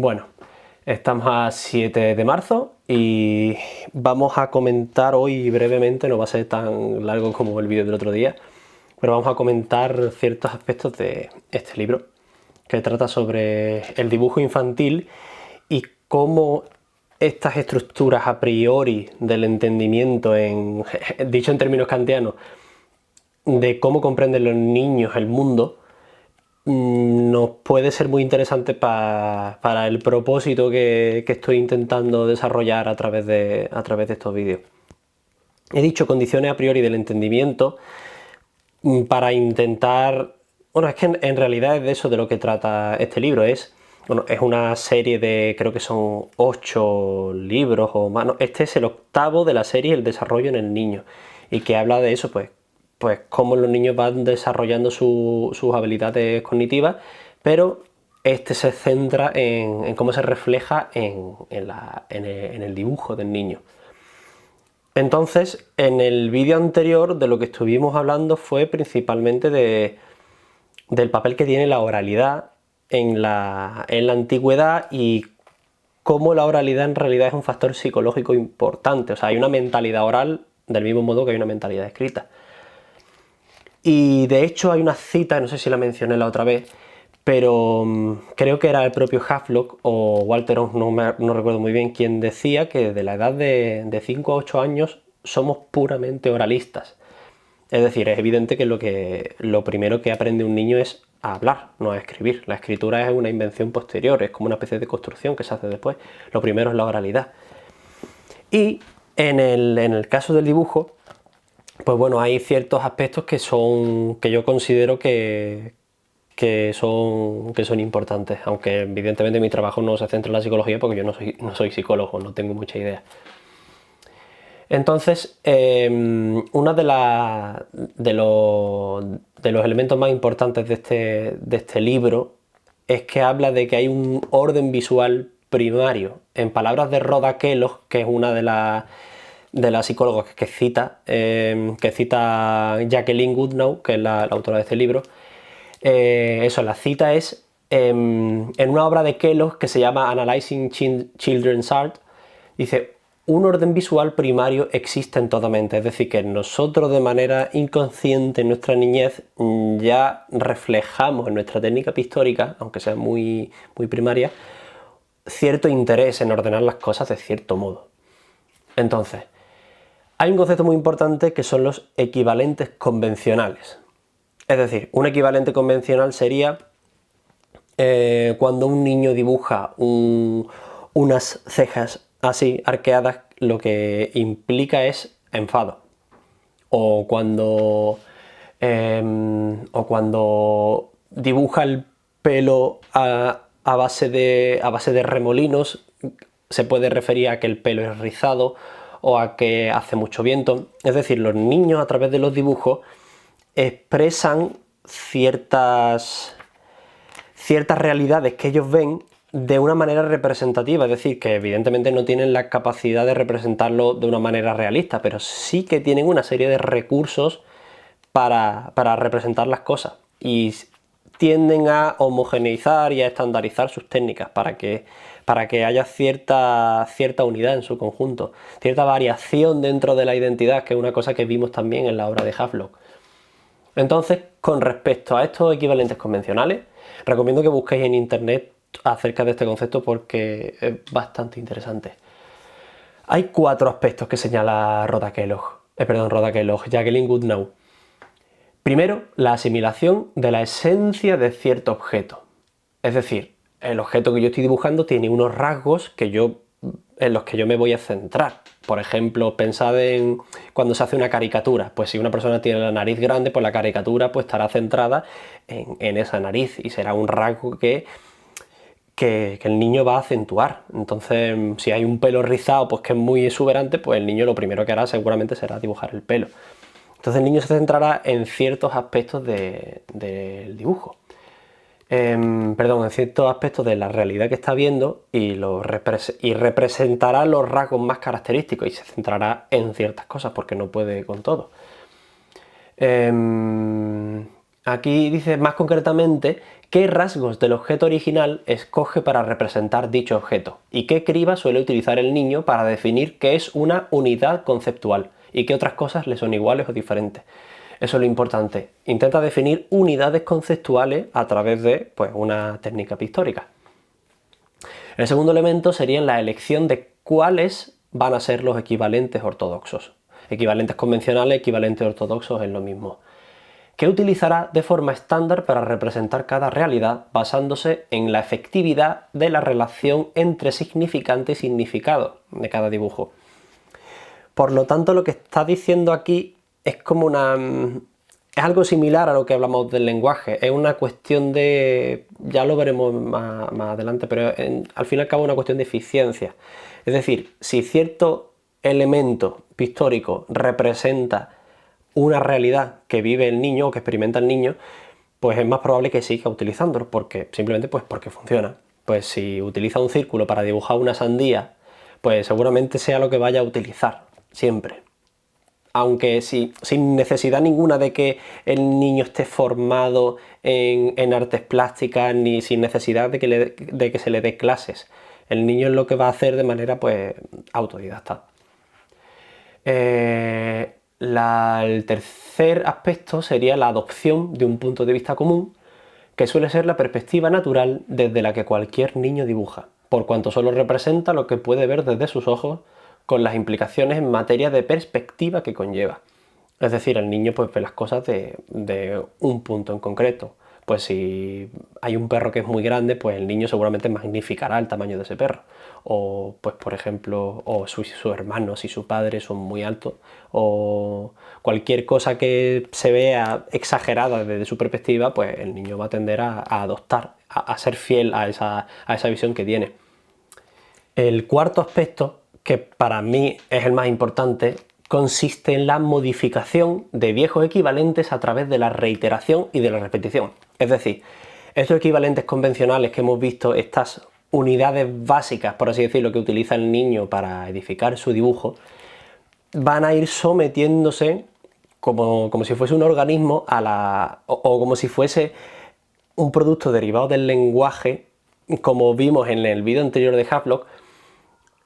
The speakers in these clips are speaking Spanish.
Bueno, estamos a 7 de marzo y vamos a comentar hoy brevemente, no va a ser tan largo como el vídeo del otro día, pero vamos a comentar ciertos aspectos de este libro, que trata sobre el dibujo infantil y cómo estas estructuras a priori del entendimiento, dicho en términos kantianos, de cómo comprenden los niños el mundo, nos puede ser muy interesante para el propósito que estoy intentando desarrollar a través de estos vídeos. He dicho condiciones a priori del entendimiento para intentar... Bueno, es que en realidad es de eso de lo que trata este libro. Es una serie de, creo que son 8 libros o más. No, este es el 8º de la serie El desarrollo en el niño, y que habla de eso, pues cómo los niños van desarrollando sus habilidades cognitivas, pero este se centra en cómo se refleja en el dibujo del niño. Entonces, en el vídeo anterior de lo que estuvimos hablando fue principalmente del papel que tiene la oralidad en la antigüedad y cómo la oralidad en realidad es un factor psicológico importante. O sea, hay una mentalidad oral del mismo modo que hay una mentalidad escrita. Y de hecho hay una cita, no sé si la mencioné la otra vez, pero creo que era el propio Havelock o Walter Ohm, no recuerdo muy bien, quien decía que de la edad de 5 a 8 años somos puramente oralistas. Es decir, es evidente que lo primero que aprende un niño es a hablar, no a escribir. La escritura es una invención posterior, es como una especie de construcción que se hace después. Lo primero es la oralidad. Y en el caso del dibujo, pues bueno, hay ciertos aspectos que yo considero que son importantes, aunque evidentemente mi trabajo no se centra en la psicología porque yo no soy psicólogo, no tengo mucha idea. Entonces, uno de los elementos más importantes de este libro es que habla de que hay un orden visual primario. En palabras de Rhoda Kellogg, que es una de las psicólogas que cita Jacqueline Goodnow, que es la autora de este libro, la cita es en una obra de Kellogg que se llama Analyzing Children's Art. Dice: un orden visual primario existe en toda mente, es decir, que nosotros de manera inconsciente en nuestra niñez ya reflejamos en nuestra técnica pictórica, aunque sea muy, muy primaria, cierto interés en ordenar las cosas de cierto modo. Entonces, hay un concepto muy importante que son los equivalentes convencionales. Es decir, un equivalente convencional sería cuando un niño dibuja unas cejas así arqueadas, lo que implica es enfado. O cuando dibuja el pelo a base de remolinos, se puede referir a que el pelo es rizado o a que hace mucho viento. Es decir, los niños a través de los dibujos expresan ciertas realidades que ellos ven de una manera representativa, es decir, que evidentemente no tienen la capacidad de representarlo de una manera realista, pero sí que tienen una serie de recursos para representar las cosas, y tienden a homogeneizar y a estandarizar sus técnicas para que haya cierta unidad en su conjunto, cierta variación dentro de la identidad, que es una cosa que vimos también en la obra de Havelock. Entonces, con respecto a estos equivalentes convencionales, recomiendo que busquéis en internet acerca de este concepto porque es bastante interesante. Hay 4 aspectos que señala Jacqueline Goodnow. Primero, la asimilación de la esencia de cierto objeto. Es decir, el objeto que yo estoy dibujando tiene unos rasgos en los que yo me voy a centrar. Por ejemplo, pensad en cuando se hace una caricatura. Pues si una persona tiene la nariz grande, pues la caricatura pues estará centrada en esa nariz y será un rasgo que el niño va a acentuar. Entonces, si hay un pelo rizado pues que es muy exuberante, pues el niño lo primero que hará seguramente será dibujar el pelo. Entonces el niño se centrará en ciertos aspectos del dibujo. En ciertos aspectos de la realidad que está viendo y representará los rasgos más característicos y se centrará en ciertas cosas porque no puede con todo. Aquí dice más concretamente qué rasgos del objeto original escoge para representar dicho objeto y qué criba suele utilizar el niño para definir qué es una unidad conceptual y qué otras cosas le son iguales o diferentes. Eso es lo importante. Intenta definir unidades conceptuales a través de pues, una técnica pictórica. El segundo elemento sería la elección de cuáles van a ser los equivalentes ortodoxos. Equivalentes convencionales, equivalentes ortodoxos es lo mismo. Que utilizará de forma estándar para representar cada realidad basándose en la efectividad de la relación entre significante y significado de cada dibujo. Por lo tanto, lo que está diciendo aquí es como es algo similar a lo que hablamos del lenguaje. Es una cuestión de... ya lo veremos más adelante, pero al fin y al cabo es una cuestión de eficiencia. Es decir, si cierto elemento pictórico representa una realidad que vive el niño o que experimenta el niño, pues es más probable que siga utilizándolo, simplemente porque funciona. Pues si utiliza un círculo para dibujar una sandía, pues seguramente sea lo que vaya a utilizar, siempre. Aunque sin necesidad ninguna de que el niño esté formado en artes plásticas, ni sin necesidad de que se le dé clases. El niño es lo que va a hacer de manera pues autodidacta. El tercer aspecto sería la adopción de un punto de vista común, que suele ser la perspectiva natural desde la que cualquier niño dibuja, por cuanto solo representa lo que puede ver desde sus ojos, con las implicaciones en materia de perspectiva que conlleva. Es decir, el niño pues ve las cosas de un punto en concreto. Pues si hay un perro que es muy grande, pues el niño seguramente magnificará el tamaño de ese perro. O pues por ejemplo, sus hermanos y su padre son muy altos, o cualquier cosa que se vea exagerada desde su perspectiva, pues el niño va a tender a adoptar, a ser fiel a esa visión que tiene. El cuarto aspecto, que para mí es el más importante, consiste en la modificación de viejos equivalentes a través de la reiteración y de la repetición. Es decir, estos equivalentes convencionales que hemos visto, estas unidades básicas, por así decirlo, que utiliza el niño para edificar su dibujo, van a ir sometiéndose como si fuese un organismo o como si fuese un producto derivado del lenguaje, como vimos en el vídeo anterior de Havelock.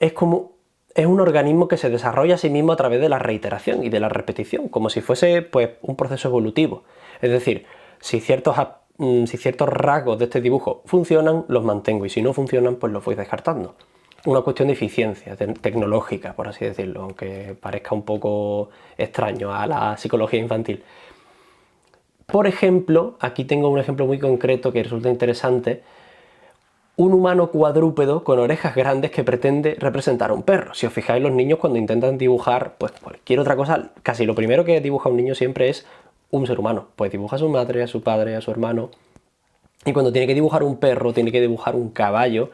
Es un organismo que se desarrolla a sí mismo a través de la reiteración y de la repetición, como si fuese pues, un proceso evolutivo. Es decir, si ciertos rasgos de este dibujo funcionan, los mantengo, y si no funcionan, pues los voy descartando. Una cuestión de eficiencia tecnológica, por así decirlo, aunque parezca un poco extraño a la psicología infantil. Por ejemplo, aquí tengo un ejemplo muy concreto que resulta interesante. Un humano cuadrúpedo con orejas grandes que pretende representar a un perro. Si os fijáis, los niños cuando intentan dibujar pues cualquier otra cosa, casi lo primero que dibuja un niño siempre es un ser humano. Pues dibuja a su madre, a su padre, a su hermano. Y cuando tiene que dibujar un perro, tiene que dibujar un caballo,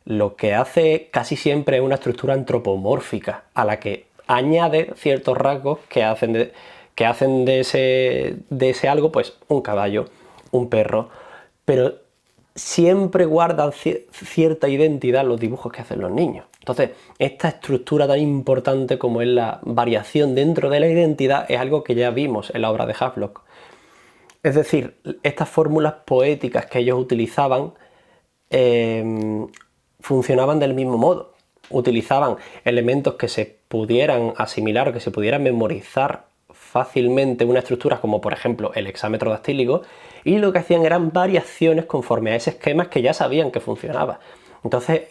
lo que hace casi siempre es una estructura antropomórfica, a la que añade ciertos rasgos que hacen de ese algo pues un caballo, un perro, pero siempre guardan cierta identidad los dibujos que hacen los niños. Entonces, esta estructura tan importante como es la variación dentro de la identidad es algo que ya vimos en la obra de Havelock. Es decir, estas fórmulas poéticas que ellos utilizaban funcionaban del mismo modo. Utilizaban elementos que se pudieran asimilar o que se pudieran memorizar fácilmente una estructura como por ejemplo el hexámetro dactílico, y lo que hacían eran variaciones conforme a ese esquema que ya sabían que funcionaba. Entonces,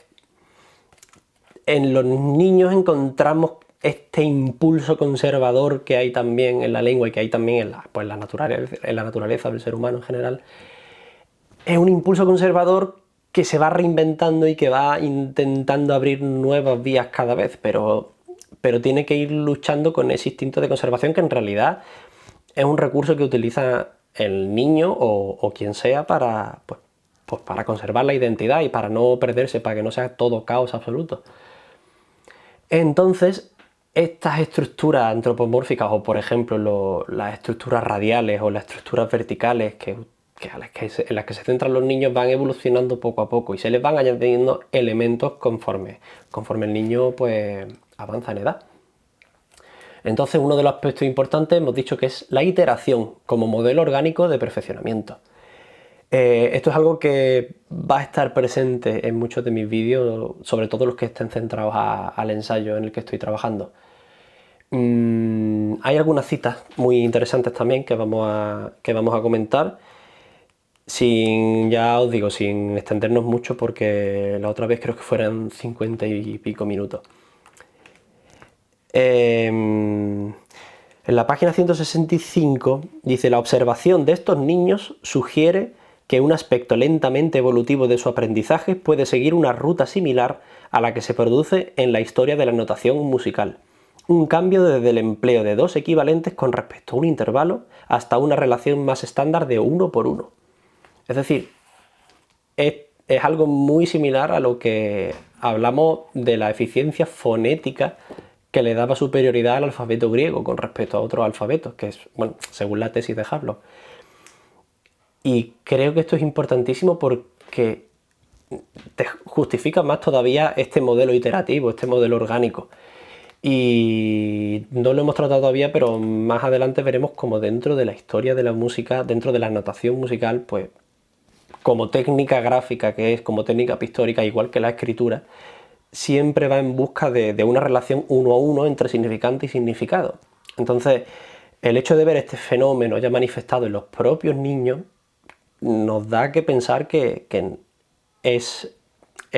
en los niños encontramos este impulso conservador que hay también en la lengua y que hay también en la naturaleza del ser humano en general. Es un impulso conservador que se va reinventando y que va intentando abrir nuevas vías cada vez, pero tiene que ir luchando con ese instinto de conservación, que en realidad es un recurso que utiliza el niño o quien sea para conservar la identidad y para no perderse, para que no sea todo caos absoluto. Entonces, estas estructuras antropomórficas, o por ejemplo las estructuras radiales o las estructuras verticales en las que se centran los niños, van evolucionando poco a poco y se les van añadiendo elementos conforme el niño pues avanza en edad. Entonces, uno de los aspectos importantes hemos dicho que es la iteración como modelo orgánico de perfeccionamiento. Esto es algo que va a estar presente en muchos de mis vídeos, sobre todo los que estén centrados al ensayo en el que estoy trabajando. Hay algunas citas muy interesantes también que vamos a comentar, ya os digo, sin extendernos mucho, porque la otra vez creo que fueran 50 y pico minutos. En la página 165 dice: la observación de estos niños sugiere que un aspecto lentamente evolutivo de su aprendizaje puede seguir una ruta similar a la que se produce en la historia de la notación musical. Un cambio desde el empleo de dos equivalentes con respecto a un intervalo hasta una relación más estándar de 1 por 1. Es decir, es algo muy similar a lo que hablamos de la eficiencia fonética que le daba superioridad al alfabeto griego con respecto a otros alfabetos, que es, bueno, según la tesis de Havelock. Y creo que esto es importantísimo porque te justifica más todavía este modelo iterativo, este modelo orgánico. Y no lo hemos tratado todavía, pero más adelante veremos cómo dentro de la historia de la música, dentro de la notación musical, pues como técnica gráfica que es, como técnica pictórica, igual que la escritura, siempre va en busca de una relación uno a uno entre significante y significado. Entonces, el hecho de ver este fenómeno ya manifestado en los propios niños nos da que pensar que es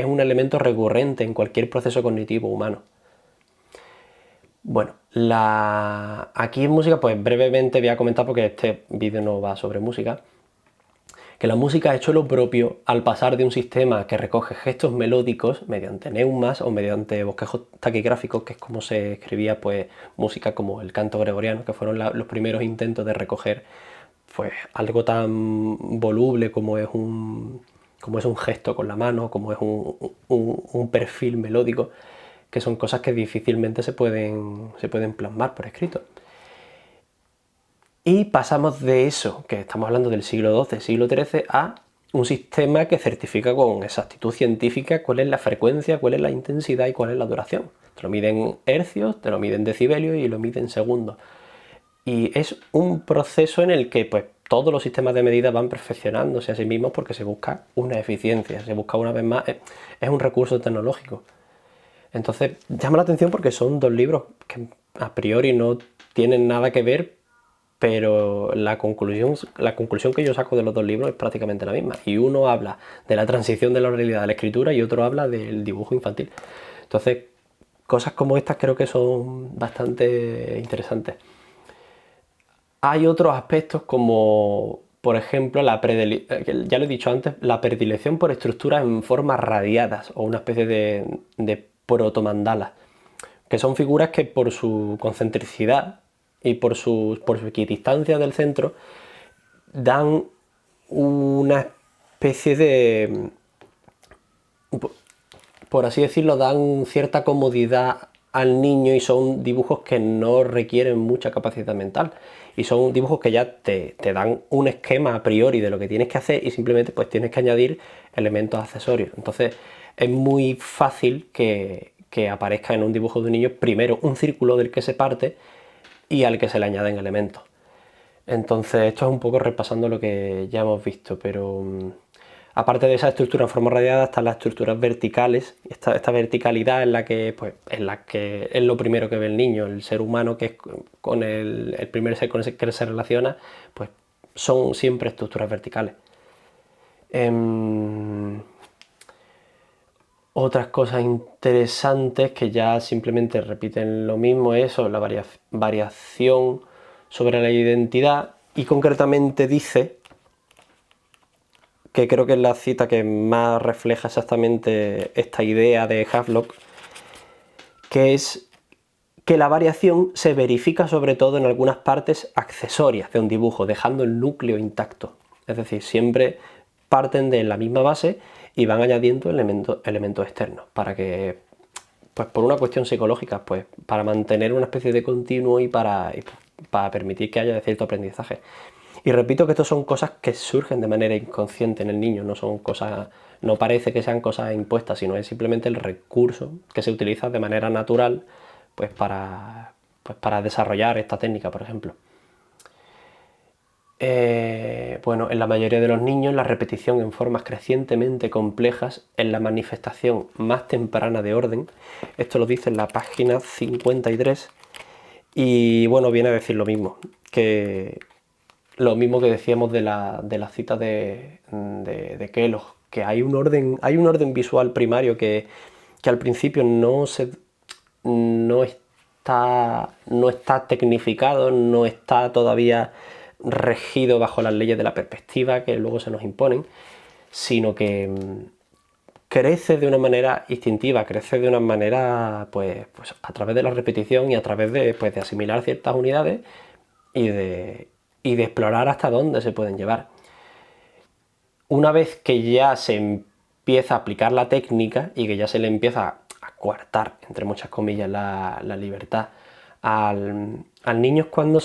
un elemento recurrente en cualquier proceso cognitivo humano. Bueno, aquí en música, pues brevemente voy a comentar, porque este vídeo no va sobre música, que la música ha hecho lo propio al pasar de un sistema que recoge gestos melódicos mediante neumas o mediante bosquejos taquigráficos, que es como se escribía pues música como el canto gregoriano, que fueron los primeros intentos de recoger pues algo tan voluble como es un gesto con la mano, como es un perfil melódico, que son cosas que difícilmente se pueden plasmar por escrito. Y pasamos de eso, que estamos hablando del siglo XII, siglo XIII, a un sistema que certifica con exactitud científica cuál es la frecuencia, cuál es la intensidad y cuál es la duración. Te lo miden en hercios, te lo miden en decibelios y lo miden en segundos. Y es un proceso en el que pues, todos los sistemas de medida van perfeccionándose a sí mismos, porque se busca una eficiencia, se busca una vez más, es un recurso tecnológico. Entonces llama la atención porque son dos libros que a priori no tienen nada que ver, pero la conclusión que yo saco de los dos libros es prácticamente la misma. Y uno habla de la transición de la oralidad a la escritura y otro habla del dibujo infantil. Entonces, cosas como estas creo que son bastante interesantes. Hay otros aspectos como, por ejemplo, ya lo he dicho antes, la predilección por estructuras en formas radiadas o una especie de protomandalas, que son figuras que por su concentricidad y por su equidistancia del centro dan una especie de, por así decirlo, dan cierta comodidad al niño, y son dibujos que no requieren mucha capacidad mental y son dibujos que ya te dan un esquema a priori de lo que tienes que hacer, y simplemente pues tienes que añadir elementos accesorios. Entonces es muy fácil que aparezca en un dibujo de un niño primero un círculo del que se parte y al que se le añaden elementos. Entonces esto es un poco repasando lo que ya hemos visto, pero aparte de esa estructura en forma radiada están las estructuras verticales. Esta verticalidad es la que es lo primero que ve el niño, el ser humano, que es con el primer ser con el que se relaciona, pues son siempre estructuras verticales. Otras cosas interesantes que ya simplemente repiten lo mismo es sobre la variación sobre la identidad, y concretamente dice, que creo que es la cita que más refleja exactamente esta idea de Havelock, que es que la variación se verifica sobre todo en algunas partes accesorias de un dibujo, dejando el núcleo intacto. Es decir, siempre parten de la misma base y van añadiendo elementos externos para que, pues por una cuestión psicológica, pues para mantener una especie de continuo y para permitir que haya cierto aprendizaje. Y repito que estas son cosas que surgen de manera inconsciente en el niño, no parece que sean cosas impuestas, sino es simplemente el recurso que se utiliza de manera natural pues para desarrollar esta técnica, por ejemplo. Bueno, en la mayoría de los niños la repetición en formas crecientemente complejas es la manifestación más temprana de orden. Esto lo dice en la página 53 y bueno, viene a decir lo mismo que decíamos de la cita de Kellogg, que hay un orden visual primario que al principio no está tecnificado, no está todavía regido bajo las leyes de la perspectiva que luego se nos imponen, sino que crece de una manera instintiva, crece de una manera pues a través de la repetición y a través de asimilar ciertas unidades y de explorar hasta dónde se pueden llevar. Una vez que ya se empieza a aplicar la técnica y que ya se le empieza a coartar, entre muchas comillas, la libertad al niño es cuando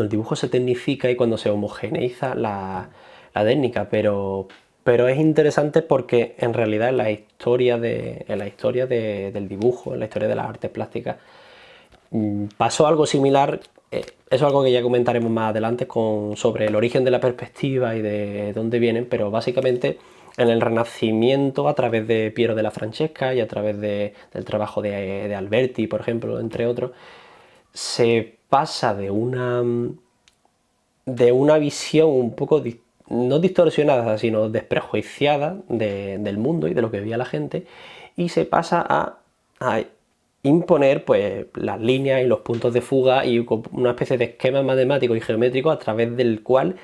el dibujo se tecnifica y cuando se homogeneiza la técnica, pero es interesante porque en realidad en la historia del dibujo, en la historia de las artes plásticas, pasó algo similar. Eso es algo que ya comentaremos más adelante sobre el origen de la perspectiva y de dónde vienen, pero básicamente en el Renacimiento, a través de Piero della Francesca y a través del trabajo de Alberti, por ejemplo, entre otros, se pasa de una visión un poco no distorsionada, sino desprejuiciada del mundo y de lo que veía la gente, y se pasa a imponer pues las líneas y los puntos de fuga y una especie de esquema matemático y geométrico a través del cual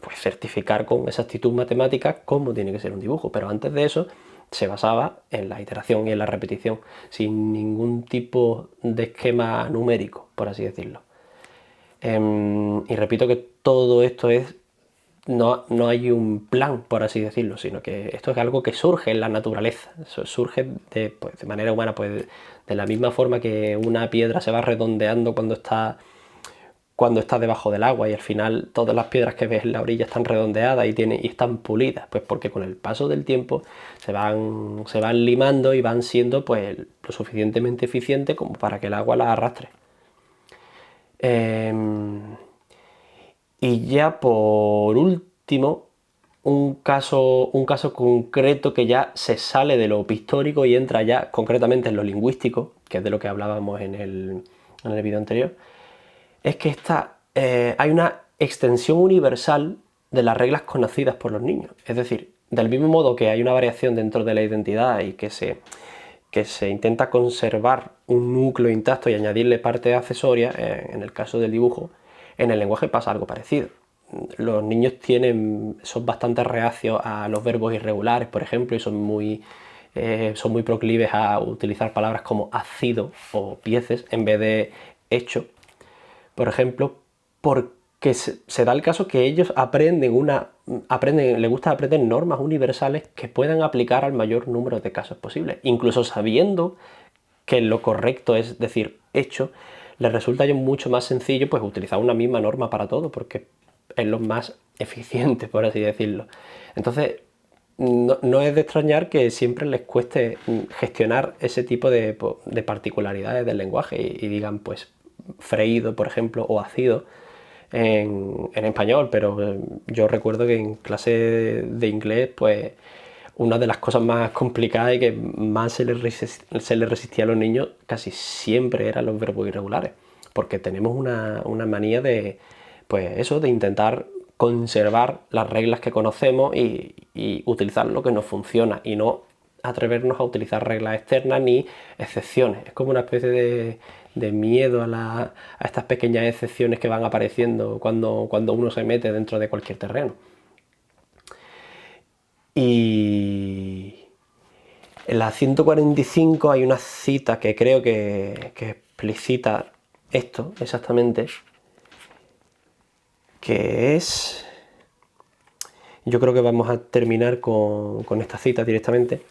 pues certificar con exactitud matemática cómo tiene que ser un dibujo. Pero antes de eso se basaba en la iteración y en la repetición, sin ningún tipo de esquema numérico, por así decirlo. Y repito que todo esto no hay un plan, por así decirlo, sino que esto es algo que surge en la naturaleza, surge de manera humana, pues de la misma forma que una piedra se va redondeando cuando está debajo del agua y al final todas las piedras que ves en la orilla están redondeadas y están pulidas, pues porque con el paso del tiempo se van limando y van siendo pues lo suficientemente eficientes como para que el agua las arrastre. Y ya por último, un caso concreto que ya se sale de lo pictórico y entra ya concretamente en lo lingüístico, que es de lo que hablábamos en el vídeo anterior, es que hay una extensión universal de las reglas conocidas por los niños. Es decir, del mismo modo que hay una variación dentro de la identidad y que se intenta conservar un núcleo intacto y añadirle partes accesorias, en el caso del dibujo, en el lenguaje pasa algo parecido. Los niños son bastante reacios a los verbos irregulares, por ejemplo, y son muy proclives a utilizar palabras como hacido o pieces en vez de hecho, por ejemplo, porque se da el caso que ellos les gusta aprender normas universales que puedan aplicar al mayor número de casos posibles, incluso sabiendo que lo correcto es decir hecho, les resulta mucho más sencillo pues utilizar una misma norma para todo, porque es lo más eficiente, por así decirlo. Entonces, no es de extrañar que siempre les cueste gestionar ese tipo de particularidades del lenguaje y digan, pues, freído, por ejemplo, o ácido en español, pero yo recuerdo que en clase de inglés, pues, una de las cosas más complicadas y que más se les resistía a los niños casi siempre eran los verbos irregulares, porque tenemos una manía de, pues eso, de intentar conservar las reglas que conocemos y utilizar lo que nos funciona y no atrevernos a utilizar reglas externas ni excepciones. Es como una especie de miedo a estas pequeñas excepciones que van apareciendo cuando uno se mete dentro de cualquier terreno. Y en la 145 hay una cita que creo que explicita esto exactamente, que es... Yo creo que vamos a terminar con esta cita directamente.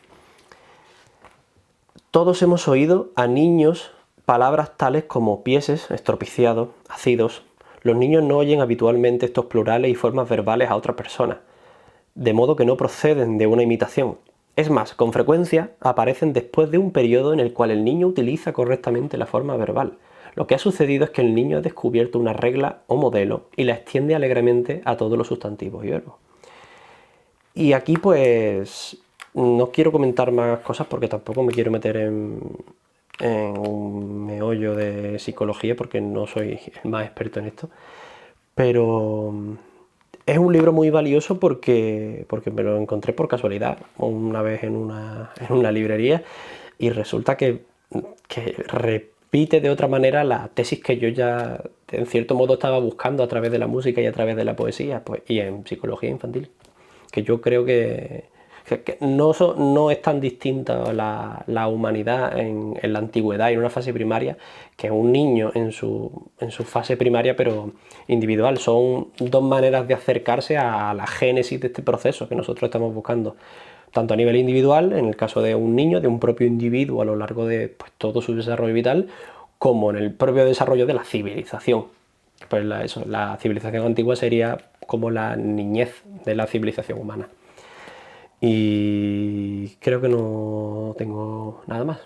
Todos hemos oído a niños palabras tales como pieses, estropiciados, hacidos. Los niños no oyen habitualmente estos plurales y formas verbales a otra persona, de modo que no proceden de una imitación. Es más, con frecuencia aparecen después de un periodo en el cual el niño utiliza correctamente la forma verbal. Lo que ha sucedido es que el niño ha descubierto una regla o modelo y la extiende alegremente a todos los sustantivos y verbos. Y aquí pues no quiero comentar más cosas porque tampoco me quiero meter en un meollo de psicología porque no soy el más experto en esto. Pero es un libro muy valioso porque me lo encontré por casualidad una vez en una librería y resulta que repite de otra manera la tesis que yo ya en cierto modo estaba buscando a través de la música y a través de la poesía, pues, y en psicología infantil, que yo creo que no es tan distinta la humanidad en la antigüedad y en una fase primaria que un niño en su fase primaria, pero individual. Son dos maneras de acercarse a la génesis de este proceso que nosotros estamos buscando, tanto a nivel individual, en el caso de un niño, de un propio individuo a lo largo de pues, todo su desarrollo vital, como en el propio desarrollo de la civilización. Pues la civilización antigua sería como la niñez de la civilización humana. Y creo que no tengo nada más.